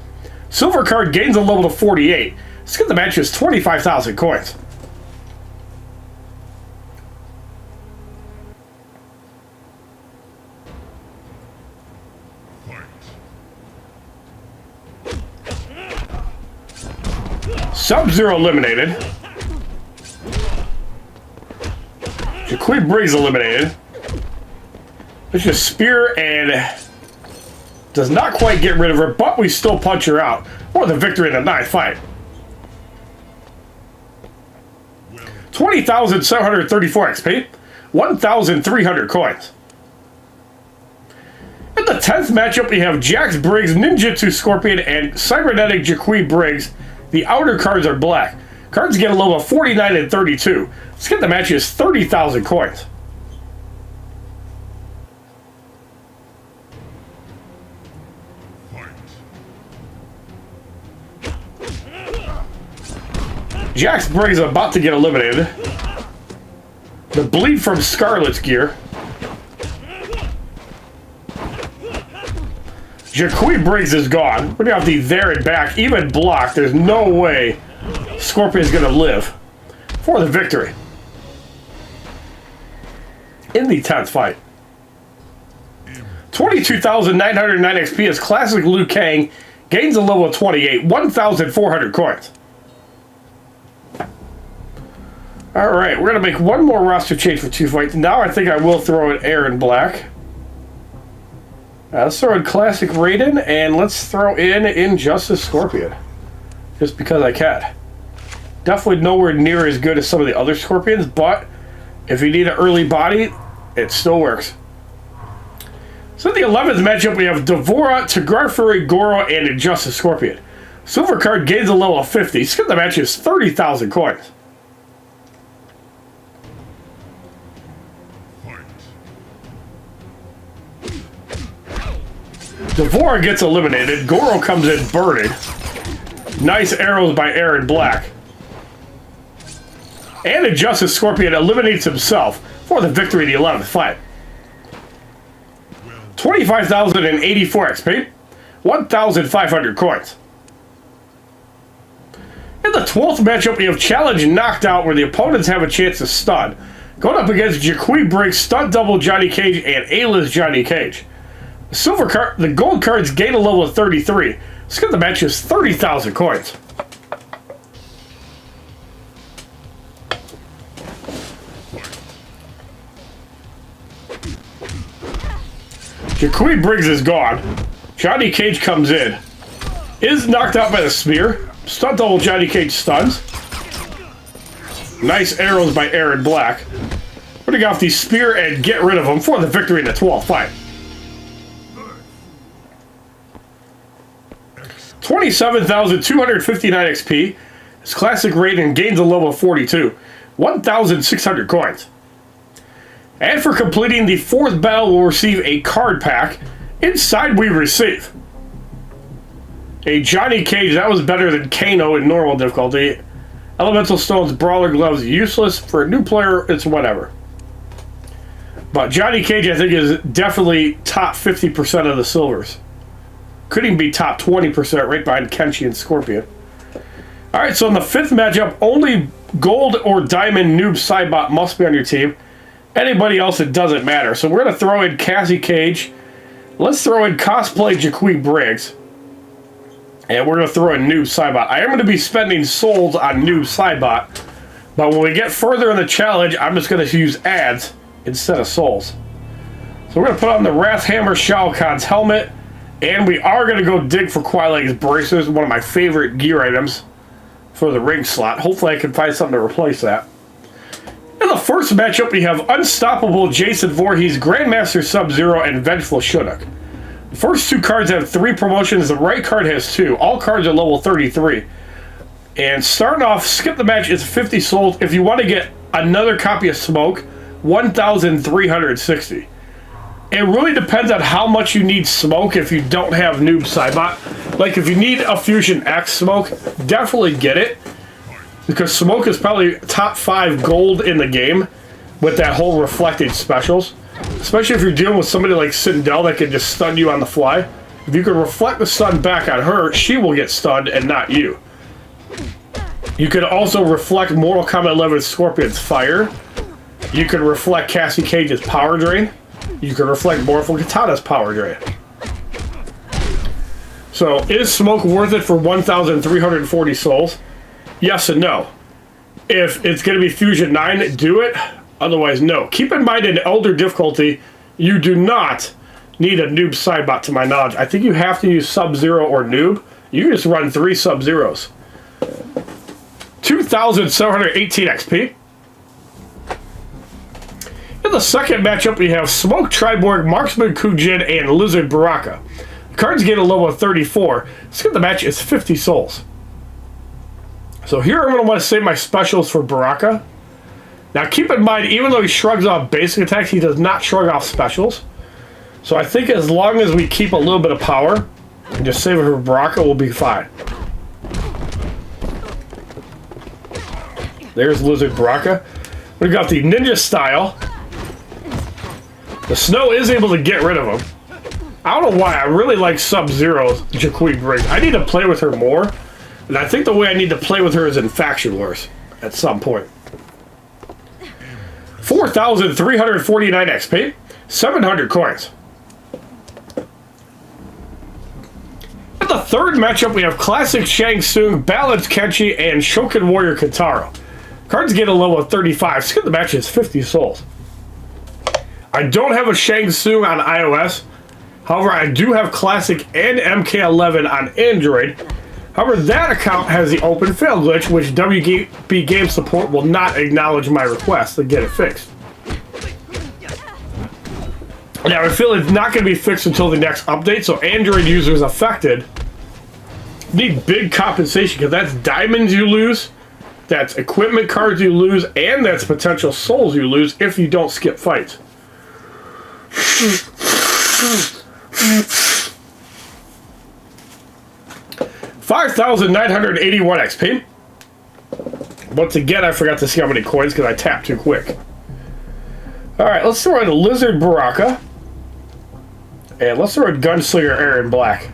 Silver card gains a level to 48. Let's get the match is 25,000 coins. Sub-Zero eliminated. Jaquie Briggs eliminated. Let's just spear and does not quite get rid of her, but we still punch her out for the victory in the 9th fight. 20,734 XP, 1,300 coins. In the 10th matchup, we have Jax Briggs, Ninjutsu Scorpion, and Cybernetic Jaquie Briggs. The outer cards are black. Cards get a level of 49 and 32. Let's get the matches 30,000 coins. Jax Briggs is about to get eliminated. The bleed from Scarlet's gear. Jaquie Briggs is gone. We're going to have the there and back. Even blocked. There's no way Scorpion's going to live for the victory. In the 10th fight. 22,909 XP as Classic Liu Kang gains a level of 28. 1,400 coins. Alright, we're going to make one more roster change for 2 fights. Now I think I will throw in Aaron Black. Let's throw in Classic Raiden, and let's throw in Injustice Scorpion. Just because I can. Definitely nowhere near as good as some of the other Scorpions, but if you need an early body, it still works. So in the 11th matchup, we have Devora, Tagarfuri, Goro, and Injustice Scorpion. Silver card gains a level of 50. Skip the match is 30,000 coins. Devora gets eliminated. Goro comes in burning. Nice arrows by Aaron Black. And Injustice Scorpion eliminates himself for the victory in the 11th fight. 25,084 XP. 1,500 coins. In the 12th matchup, we have Challenge Knockout, where the opponents have a chance to stun. Going up against Jaquie Briggs, Stunt Double Johnny Cage, and A-List Johnny Cage. Silver card, the gold cards gain a level of 33. Let's get the match is 30,000 coins. Jaquie Briggs is gone. Johnny Cage comes in. Is knocked out by the spear. Stunt double Johnny Cage stuns. Nice arrows by Aaron Black. We're going to get off the spear and get rid of him for the victory in the 12th fight. 27,259 XP. His Classic Raiden gains a level of 42. 1,600 coins. And for completing the 4th battle, we'll receive a card pack. Inside we receive a Johnny Cage. That was better than Kano in normal difficulty. Elemental Stones, Brawler Gloves, useless. For a new player, it's whatever. But Johnny Cage, I think, is definitely top 50% of the silvers. Could even be top 20% right behind Kenshi and Scorpion. Alright, so in the 5th matchup, only Gold or Diamond Noob Saibot must be on your team. Anybody else, it doesn't matter. So we're going to throw in Cassie Cage. Let's throw in Cosplay Jaquie Briggs. And we're going to throw in Noob Saibot. I am going to be spending souls on Noob Saibot. But when we get further in the challenge, I'm just going to use ads instead of souls. So we're going to put on the Wrathhammer Shao Kahn's helmet. And we are going to go dig for Quaileg's braces, one of my favorite gear items for the ring slot. Hopefully I can find something to replace that. In the first matchup, we have Unstoppable Jason Voorhees, Grandmaster Sub-Zero, and Vengeful Shunnock. The first two cards have 3 promotions. The right card has 2. All cards are level 33. And starting off, skip the match is 50 souls. If you want to get another copy of Smoke, 1,360. It really depends on how much you need Smoke if you don't have Noob Saibot. Like, if you need a Fusion X Smoke, definitely get it. Because Smoke is probably top 5 gold in the game with that whole reflected specials. Especially if you're dealing with somebody like Sindel that can just stun you on the fly. If you can reflect the stun back on her, she will get stunned and not you. You can also reflect Mortal Kombat 11 Scorpion's fire. You can reflect Cassie Cage's power drain. You can reflect Mortal Katana's power drain. So, is Smoke worth it for 1,340 souls? Yes and no. If it's going to be Fusion 9, do it. Otherwise, no. Keep in mind, in Elder difficulty, you do not need a Noob Saibot, to my knowledge. I think you have to use Sub-Zero or Noob. You can just run 3 Sub-Zeros. 2,718 XP. In the second matchup, we have Smoke Triborg, Marksman Kujin, and Lizard Baraka. The cards get a level of 34. Skip the match is 50 souls. So here I'm going to want to save my specials for Baraka. Now keep in mind, even though he shrugs off basic attacks, he does not shrug off specials. So I think as long as we keep a little bit of power and just save it for Baraka, we'll be fine. There's Lizard Baraka. We've got the Ninja Style. The Snow is able to get rid of him. I don't know why. I really like Sub-Zero's Jaquie Briggs. I need to play with her more. And I think the way I need to play with her is in Faction Wars at some point. 4,349 XP. 700 coins. In the third matchup, we have Classic Shang Tsung, Balanced Kenshi, and Shokin Warrior Kintaro. Cards get a level of 35. Skip the match is 50 souls. I don't have a Shang Tsung on iOS. However, I do have Classic and MK11 on Android. However, that account has the open fail glitch, which WB Game Support will not acknowledge my request to get it fixed. Now, I feel it's not going to be fixed until the next update, so Android users affected need big compensation, because that's diamonds you lose, that's equipment cards you lose, and that's potential souls you lose if you don't skip fights. 5,981 XP. Once again, I forgot to see how many coins because I tapped too quick. Alright, let's throw in Lizard Baraka. And let's throw in Gunslinger Aaron Black.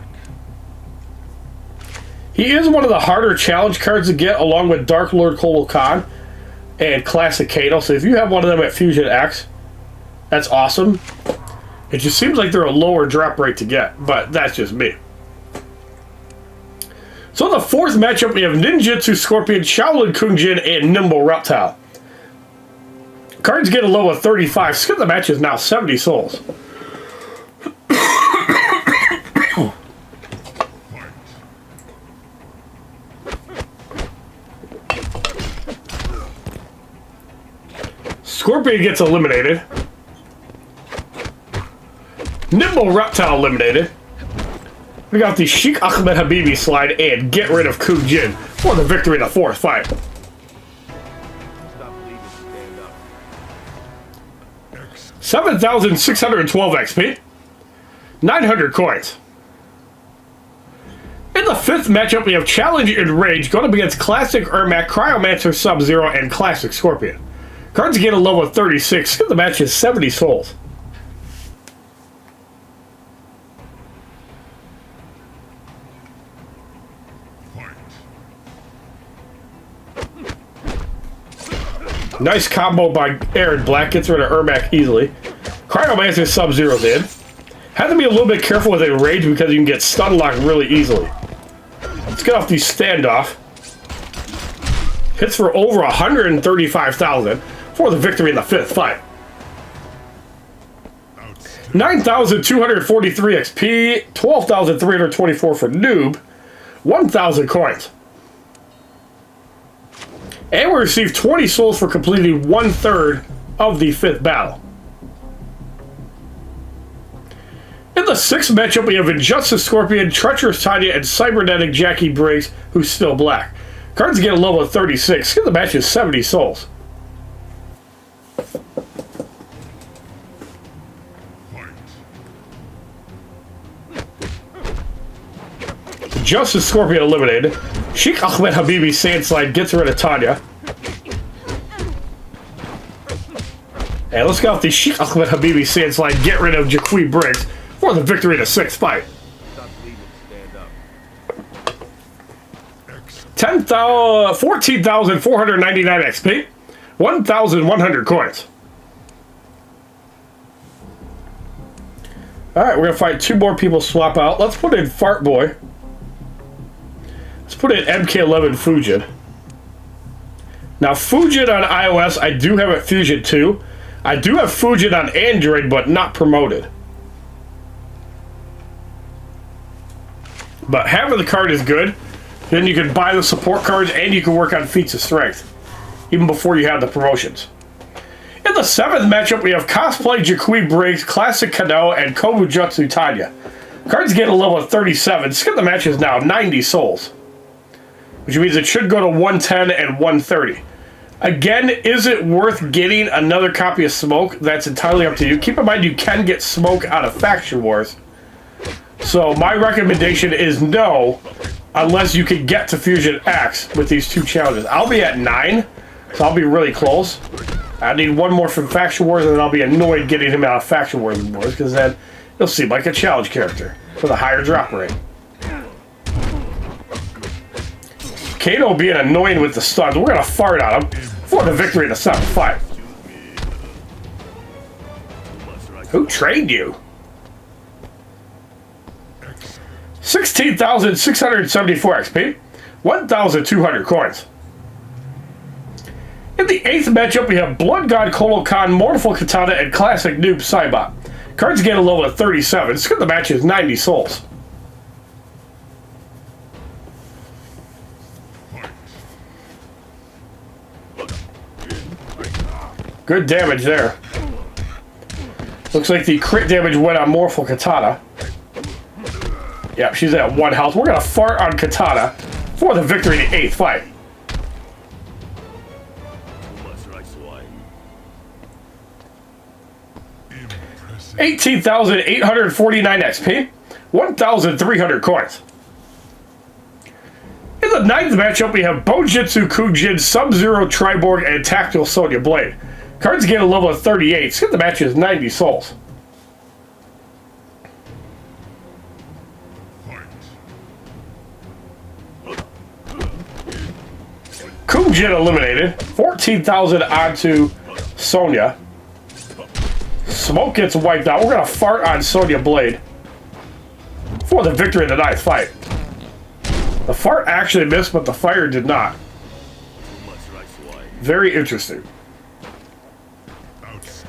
He is one of the harder challenge cards to get, along with Dark Lord Kotal Khan and Classic Kano. So if you have one of them at Fusion X, that's awesome. It just seems like they're a lower drop rate to get, but that's just me. So in the fourth matchup, we have Ninjutsu Scorpion, Shaolin Kungjin, and Nimble Reptile. Cards get a level of 35. Skip the match is now 70 souls. Scorpion gets eliminated. Nimble Reptile eliminated. We got the Sheikh Ahmed Habibi slide and get rid of Kujin for the victory in the fourth fight. 7,612 XP. 900 coins. In the fifth matchup, we have Challenge and Rage going up against Classic Ermac, Cryomancer Sub-Zero, and Classic Scorpion. Cards get a level of 36. The match is 70 souls. Nice combo by Aaron Black. Gets rid of Ermac easily. Cryomancer Sub-Zero's in. Have to be a little bit careful with a rage because you can get stun locked really easily. Let's get off the standoff. Hits for over 135,000 for the victory in the 5th fight. 9,243 XP, 12,324 for Noob, 1,000 coins. And we received 20 souls for completing 1/3 of the 5th battle. In the 6th matchup, we have Injustice Scorpion, Treacherous Tanya, and Cybernetic Jackie Briggs, who's still black. Cards get a level of 36. Get the match is 70 souls. Justice Scorpion eliminated. Sheikh Ahmed Habibi Sandslide gets rid of Tanya. And let's go with the Sheikh Ahmed Habibi Sandslide, get rid of Jaqui Briggs for the victory in the 6th fight. 14,499 XP, 1,100 coins. Alright, we're going to fight 2 more people swap out. Let's put in Fart Boy. Let's put in MK11 Fujin. Now, Fujin on iOS, I do have at Fusion 2. I do have Fujin on Android, but not promoted. But having the card is good. Then you can buy the support cards and you can work on feats of strength, even before you have the promotions. In the 7th matchup, we have Cosplay Jaqui Briggs, Classic Kano, and Kobujutsu Tanya. Cards get a level of 37. Skip the match is now 90 souls, which means it should go to 110 and 130. Again, is it worth getting another copy of Smoke? That's entirely up to you. Keep in mind you can get Smoke out of Faction Wars. So my recommendation is no, unless you can get to Fusion X with these 2 challenges. I'll be at 9, so I'll be really close. I need 1 more from Faction Wars, and then I'll be annoyed getting him out of Faction Wars, because then he'll seem like a challenge character with a higher drop rate. Kano being annoying with the stuns. We're going to fart on him for the victory in the 7th fight. Who trained you? 16,674 XP, 1,200 coins. In the 8th matchup, we have Blood God Kolo Khan, Mortal Katana, and Klassic Noob Saibot. Cards get a level of 37. Skip the match is 90 souls. Good damage there. Looks like the crit damage went on Mortal Katana. Yep, she's at 1 health. We're going to fart on Katana for the victory in the 8th fight. 18,849 XP, 1,300 coins. In the 9th matchup, we have Bojutsu Kujin, Sub-Zero Triborg, and Tactical Sonya Blade. Cards get a level of 38. Skip the match is 90 souls. Kujin eliminated. 14,000 onto Sonya. Smoke gets wiped out. We're going to fart on Sonya Blade for the victory in the 9th fight. The fart actually missed, but the fire did not. Very interesting.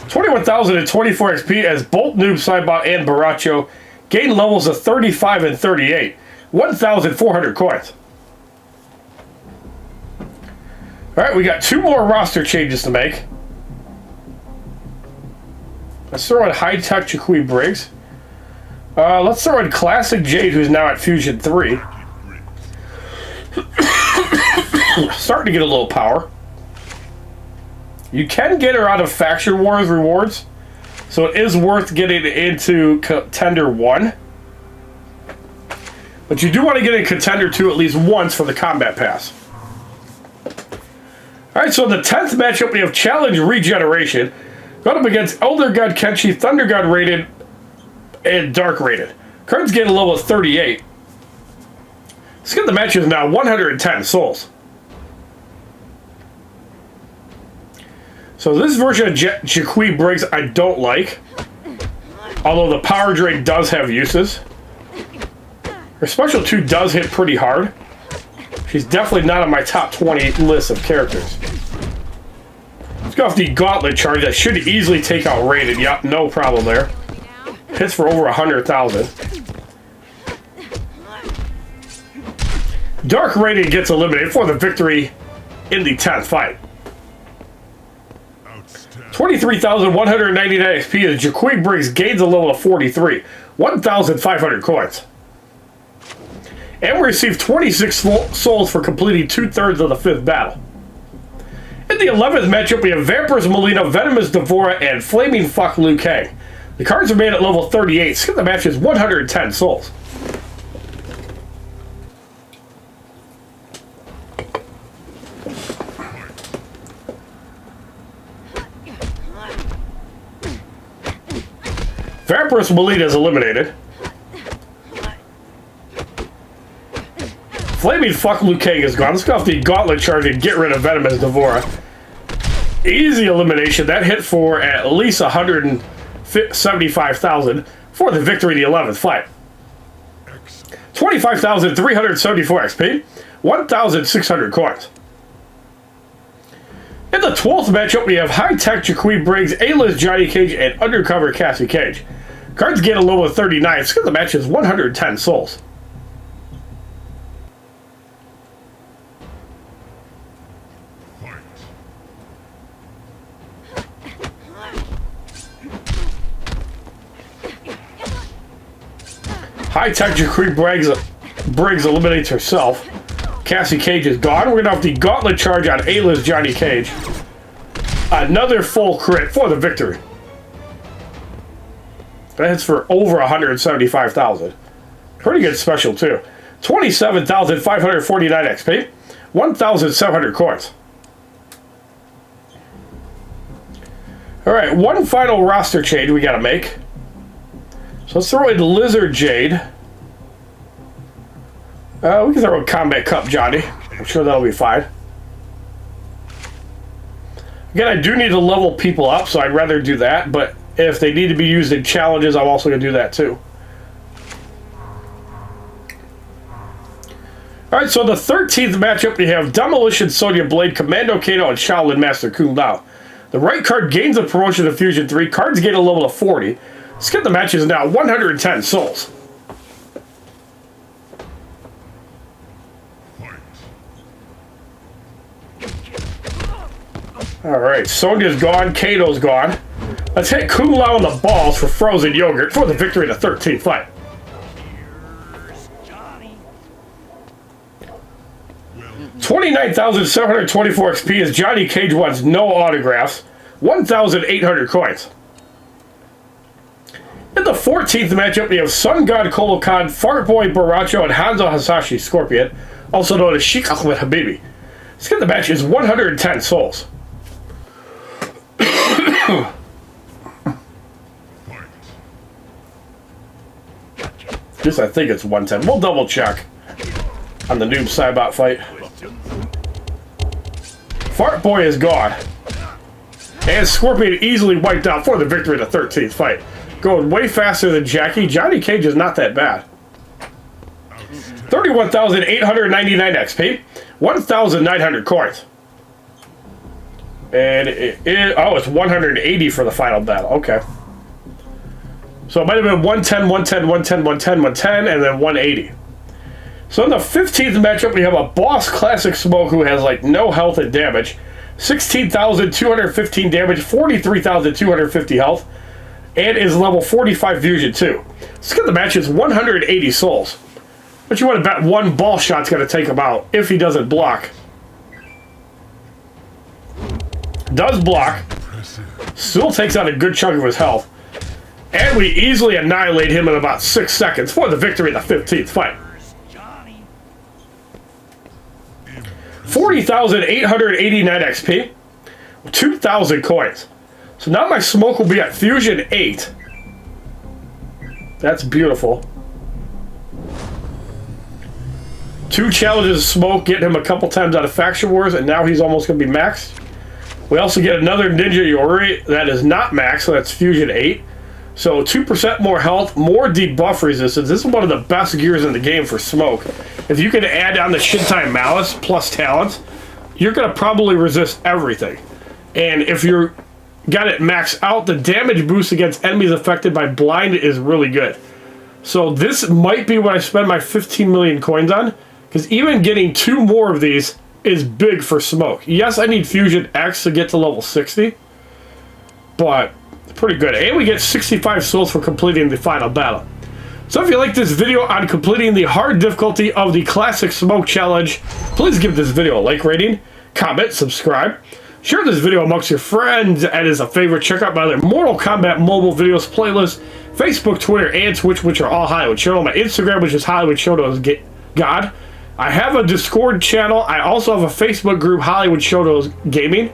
21,024 XP as both Noob Saibot and Baracho gain levels of 35 and 38. 1,400 coins. Alright, we got 2 more roster changes to make. Let's throw in High-Tech Jaqui Briggs. Let's throw in Classic Jade, who's now at Fusion 3. Starting to get a little power. You can get her out of Faction Wars rewards, so it is worth getting into Contender 1. But you do want to get in Contender 2 at least once for the Combat Pass. Alright, so in the 10th matchup, we have Challenge Regeneration. Going up against Elder God Kenshi, Thunder God Rated, and Dark Rated. Cards get a level of 38. Let's get the matches now. 110 souls. So this version of Jaquie Briggs I don't like. Although the power drain does have uses. Her special 2 does hit pretty hard. She's definitely not on my top 20 list of characters. Let's go off the Gauntlet charge. That should easily take out Raiden. Yep, no problem there. Hits for over 100,000. Dark Raiden gets eliminated for the victory in the 10th fight. 23,199 XP as Jaquie Briggs gains a level of 43. 1,500 coins. And we receive 26 souls for completing 2/3 of the 5th battle. In the 11th matchup, we have Vampirous Melina, Venomous Devora, and Flaming Fuck Liu Kang. The cards are made at level 38. Skip the match is 110 souls. Vampirous Melina is eliminated. Flaming Fuck Liu Kang is gone. Let's go off the Gauntlet charge and get rid of Venomous Devora. Easy elimination. That hit for at least 175,000 for the victory in the 11th fight. 25,374 XP. 1,600 coins. In the 12th matchup, we have High-Tech Jaquie Briggs, A-List Johnny Cage, and Undercover Cassie Cage. Cards get a level of 39. Skip the match is 110 souls. High-Tech Jaquie Briggs eliminates herself. Cassie Cage is gone. We're going to have the Gauntlet charge on A-List Johnny Cage. Another full crit for the victory. That hits for over 175,000. Pretty good special, too. 27,549 XP. 1,700 coins. Alright, one final roster change we got to make. So let's throw in Lizard Jade. We can throw in Combat Cup Johnny. I'm sure that'll be fine. Again, I do need to level people up, so I'd rather do that. But if they need to be used in challenges, I'm also going to do that too. Alright, so the 13th matchup, we have Demolition Sonya Blade, Commando Kato, and Shaolin Master Kung Lao. The right card gains a promotion to Fusion 3. Cards gain a level of 40. Skip the match is now 110 souls. Alright, Sonya's gone, Kato's gone. Let's hit Kung Lao in the balls for frozen yogurt for the victory in the 13th fight. Here's Johnny. 29,724 XP as Johnny Cage wants no autographs. 1,800 coins. In the 14th matchup, we have Sun God Kolo Khan, Fart Boy Baracho, and Hanzo Hasashi Scorpion, also known as Sheikh Ahmed Habibi. Skip the match is 110 souls. This, I think it's 110. We'll double check on the Noob Saibot fight. Fart Boy is gone. And Scorpion easily wiped out for the victory in the 13th fight. Going way faster than Jackie. Johnny Cage is not that bad. 31,899 XP. 1,900 coins. And it's 180 for the final battle. Okay. So it might have been 110, 110, 110, 110, 110, and then 180. So in the 15th matchup, we have a boss Classic Smoke who has like no health and damage. 16,215 damage, 43,250 health, and is level 45 fusion too. Let's get the match is 180 souls. But you want to bet one ball shot's going to take him out if he doesn't block. Does block. Still takes out a good chunk of his health. And we easily annihilate him in about 6 seconds for the victory in the 15th fight. 40,889 XP. 2,000 coins. So now my smoke will be at Fusion 8. That's beautiful. 2 challenges of smoke, getting him a couple times out of Faction Wars, and now he's almost going to be maxed. We also get another Ninja Yori that is not max, so that's Fusion 8. So 2% more health, more debuff resistance. This is one of the best gears in the game for Smoke. If you can add on the Shintai Malice plus talents, you're going to probably resist everything. And if you're got it maxed out, the damage boost against enemies affected by blind is really good. So this might be what I spend my 15 million coins on, because even getting 2 more of these is big for Smoke. Yes, I need Fusion X to get to level 60, but it's pretty good. And we get 65 souls for completing the final battle. So if you like this video on completing the hard difficulty of the Classic Smoke Challenge, please give this video a like rating, comment, subscribe, share this video amongst your friends, and as a favorite, check out my other Mortal Kombat Mobile videos playlist, Facebook, Twitter, and Twitch, which are all HollywoodShono. My Instagram, which is HollywoodShono is God. I have a Discord channel. I also have a Facebook group, HollywoodShono Gaming.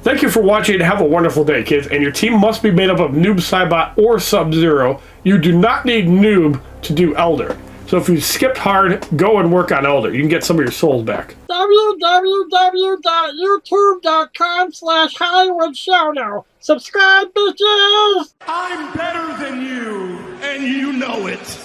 Thank you for watching and have a wonderful day, kids. And your team must be made up of Noob Saibot or Sub-Zero. You do not need Noob to do Elder. So if you skipped hard, go and work on Elder. You can get some of your souls back. www.youtube.com/HollywoodShono. Subscribe, bitches! I'm better than you, and you know it.